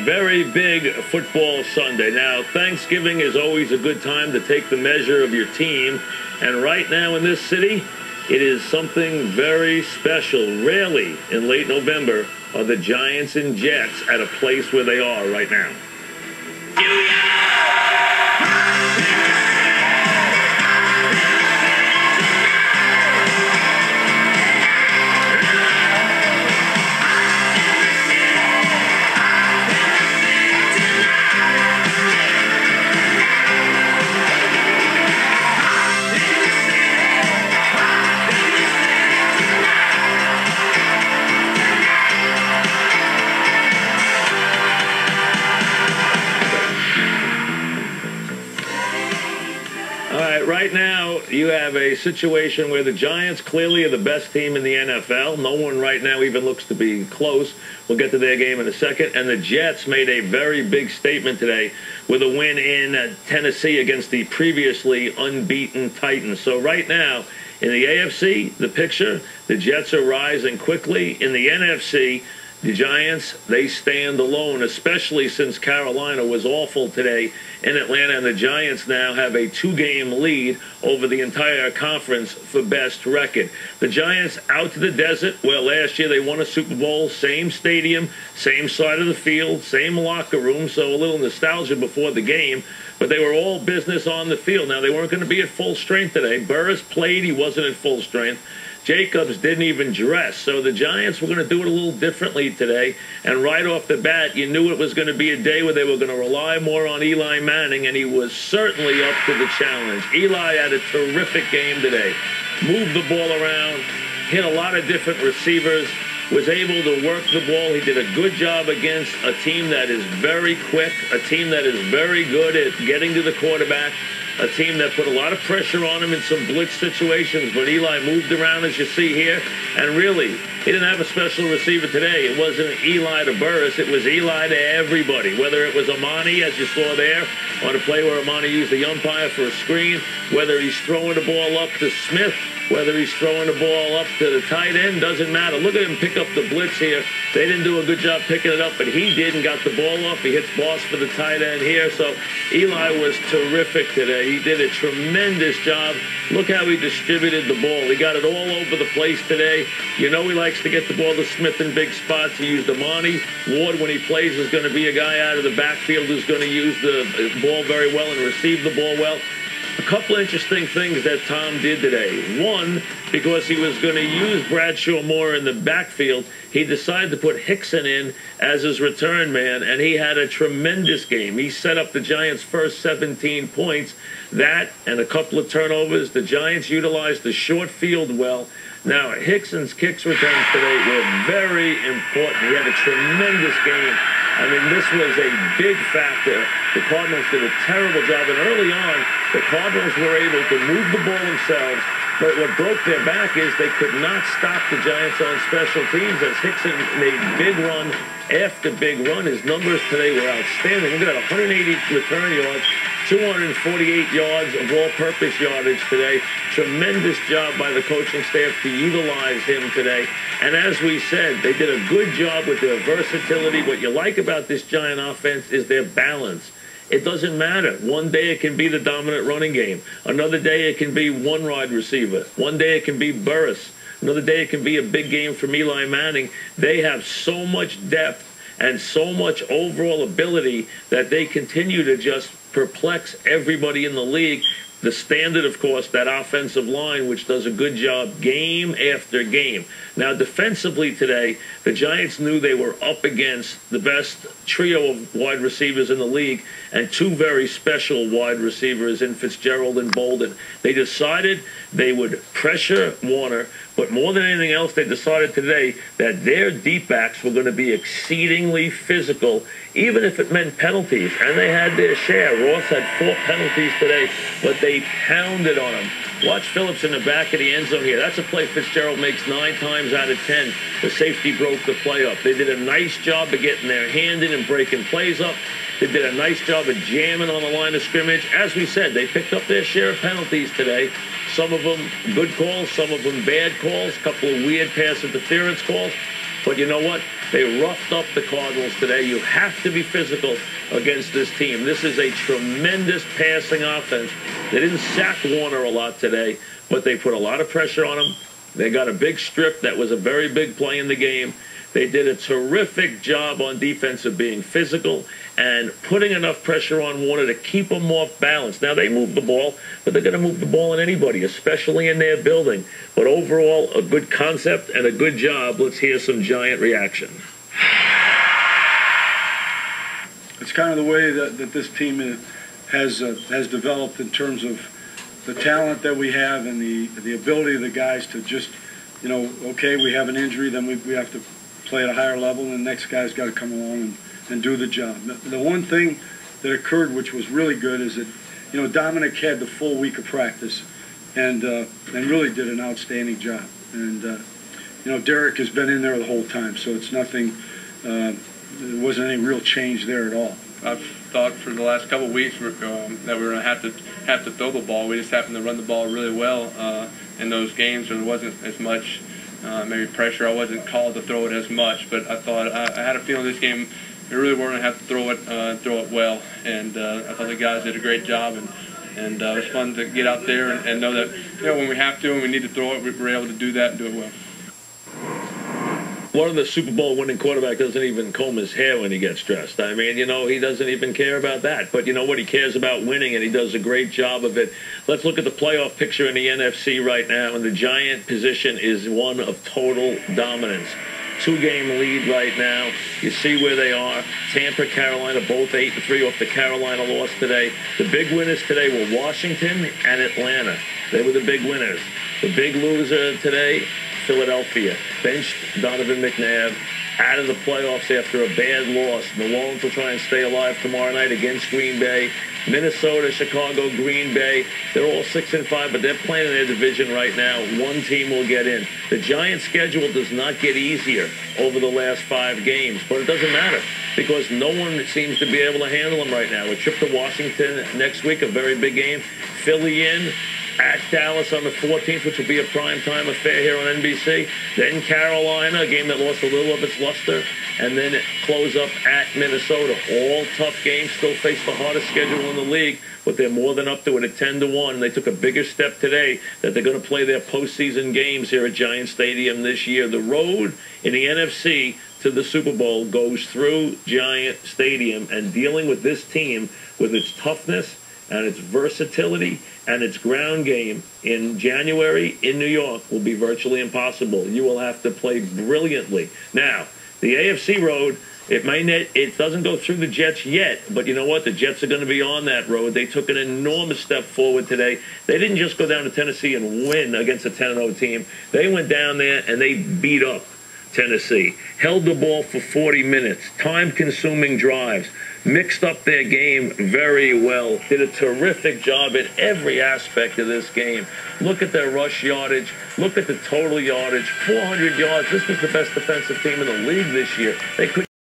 very big football Sunday. Now, Thanksgiving is always a good time to take the measure of your team. And right now in this city, it is something very special. Rarely in late November are the Giants and Jets at a place where they are right now. Right now, you have a situation where the Giants clearly are the best team in the NFL. No one right now even looks to be close. We'll get to their game in a second. And the Jets made a very big statement today with a win in Tennessee against the previously unbeaten Titans. So right now, in the AFC, the picture, the Jets are rising quickly. In the NFC, the Giants, they stand alone, especially since Carolina was awful today in Atlanta, and the Giants now have a 2-game lead over the entire conference for best record. The Giants out to the desert, where last year they won a Super Bowl, same stadium, same side of the field, same locker room, so a little nostalgia before the game, but they were all business on the field. Now, they weren't going to be at full strength today. Burris played, he wasn't at full strength. Jacobs didn't even dress. So the Giants were going to do it a little differently today. And right off the bat, you knew it was going to be a day where they were going to rely more on Eli Manning, and he was certainly up to the challenge. Eli had a terrific game today. Moved the ball around, hit a lot of different receivers, was able to work the ball. He did a good job against a team that is very quick, a team that is very good at getting to the quarterback, a team that put a lot of pressure on him in some blitz situations, but Eli moved around, as you see here, and really, he didn't have a special receiver today. It wasn't Eli to Burris, it was Eli to everybody, whether it was Amani, as you saw there, on a play where Amani used the umpire for a screen, whether he's throwing the ball up to Smith, whether he's throwing the ball up to the tight end, doesn't matter. Look at him pick up the blitz here. They didn't do a good job picking it up, but he did and got the ball off. He hits Boss for the tight end here. So Eli was terrific today. He did a tremendous job. Look how he distributed the ball. He got it all over the place today. You know he likes to get the ball to Smith in big spots. He used Amani. Ward, when he plays, is going to be a guy out of the backfield who's going to use the ball very well and receive the ball well. A couple interesting things that Tom did today. One, because he was going to use Bradshaw more in the backfield, he decided to put Hickson in as his return man, and he had a tremendous game. He set up the Giants' first 17 points. That and a couple of turnovers. The Giants utilized the short field well. Now, Hickson's kicks returns today were very important. He had a tremendous game. I mean, this was a big factor. The Cardinals did a terrible job, and early on, the Cardinals were able to move the ball themselves, but what broke their back is they could not stop the Giants on special teams as Hickson made big run after big run. His numbers today were outstanding. Look at that, 180 return yards, 248 yards of all-purpose yardage today. Tremendous job by the coaching staff to utilize him today. And as we said, they did a good job with their versatility. What you like about this Giant offense is their balance. It doesn't matter. One day it can be the dominant running game. Another day it can be one wide receiver. One day it can be Burris. Another day it can be a big game from Eli Manning. They have so much depth and so much overall ability that they continue to just perplex everybody in the league. The standard, of course, that offensive line, which does a good job game after game. Now, defensively today, the Giants knew they were up against the best trio of wide receivers in the league and two very special wide receivers in Fitzgerald and Bolden. They decided they would pressure Warner, but more than anything else, they decided today that their deep backs were going to be exceedingly physical, even if it meant penalties. And they had their share. Ross had 4 penalties today, but they pounded on them. Watch Phillips in the back of the end zone here. That's a play Fitzgerald makes 9 times out of 10. The safety broke the play up. They did a nice job of getting their hand in and breaking plays up. They did a nice job of jamming on the line of scrimmage. As we said, they picked up their share of penalties today. Some of them good calls, some of them bad calls, a couple of weird pass interference calls. But you know what? They roughed up the Cardinals today. You have to be physical against this team. This is a tremendous passing offense. They didn't sack Warner a lot today, but they put a lot of pressure on him. They got a big strip that was a very big play in the game. They did a terrific job on defense of being physical and putting enough pressure on Warner to keep him off balance. Now, they move the ball, but they're going to move the ball on anybody, especially in their building. But overall, a good concept and a good job. Let's hear some Giant reaction. It's kind of the way that this team has developed in terms of the talent that we have and the ability of the guys to just, you know, okay, we have an injury, then we have to play at a higher level, and the next guy's got to come along and do the job. The one thing that occurred, which was really good, is that, you know, Dominic had the full week of practice and really did an outstanding job. And, you know, Derek has been in there the whole time, so it's nothing, there wasn't any real change there at all. I've thought for the last couple of weeks that we were going to have to throw the ball. We just happened to run the ball really well in those games, so there wasn't as much maybe pressure. I wasn't called to throw it as much, but I thought I had a feeling this game we really weren't going to have to throw it well, and I thought the guys did a great job, and it was fun to get out there and know that, you know, when we have to and we need to throw it, we were able to do that and do it well. One of the Super Bowl winning quarterback doesn't even comb his hair when he gets dressed. I mean, you know, he doesn't even care about that. But you know what? He cares about winning, and he does a great job of it. Let's look at the playoff picture in the NFC right now, and the Giant position is one of total dominance. 2-game lead right now. You see where they are. Tampa, Carolina, both 8-3 off the Carolina loss today. The big winners today were Washington and Atlanta. They were the big winners. The big loser today, Philadelphia. Benched Donovan McNabb, out of the playoffs after a bad loss. New Orleans will try and stay alive tomorrow night against Green Bay. Minnesota, Chicago, Green Bay, they're all 6-5, but they're playing in their division right now. One team will get in. The Giants' schedule does not get easier over the last 5 games, but it doesn't matter because no one seems to be able to handle them right now. A trip to Washington next week, a very big game. Philly in. At Dallas on the 14th, which will be a primetime affair here on NBC. Then Carolina, a game that lost a little of its luster. And then close up at Minnesota. All tough games, still face the hardest schedule in the league, but they're more than up to it at 10-1. And they took a bigger step today that they're going to play their postseason games here at Giant Stadium this year. The road in the NFC to the Super Bowl goes through Giant Stadium, and dealing with this team with its toughness and its versatility and its ground game in January in New York will be virtually impossible. You will have to play brilliantly. Now, the AFC road, it doesn't go through the Jets yet, but you know what? The Jets are going to be on that road. They took an enormous step forward today. They didn't just go down to Tennessee and win against a 10-0 team. They went down there and they beat up Tennessee, held the ball for 40 minutes, time-consuming drives, mixed up their game very well, did a terrific job in every aspect of this game. Look at their rush yardage. Look at the total yardage, 400 yards. This was the best defensive team in the league this year. They couldn't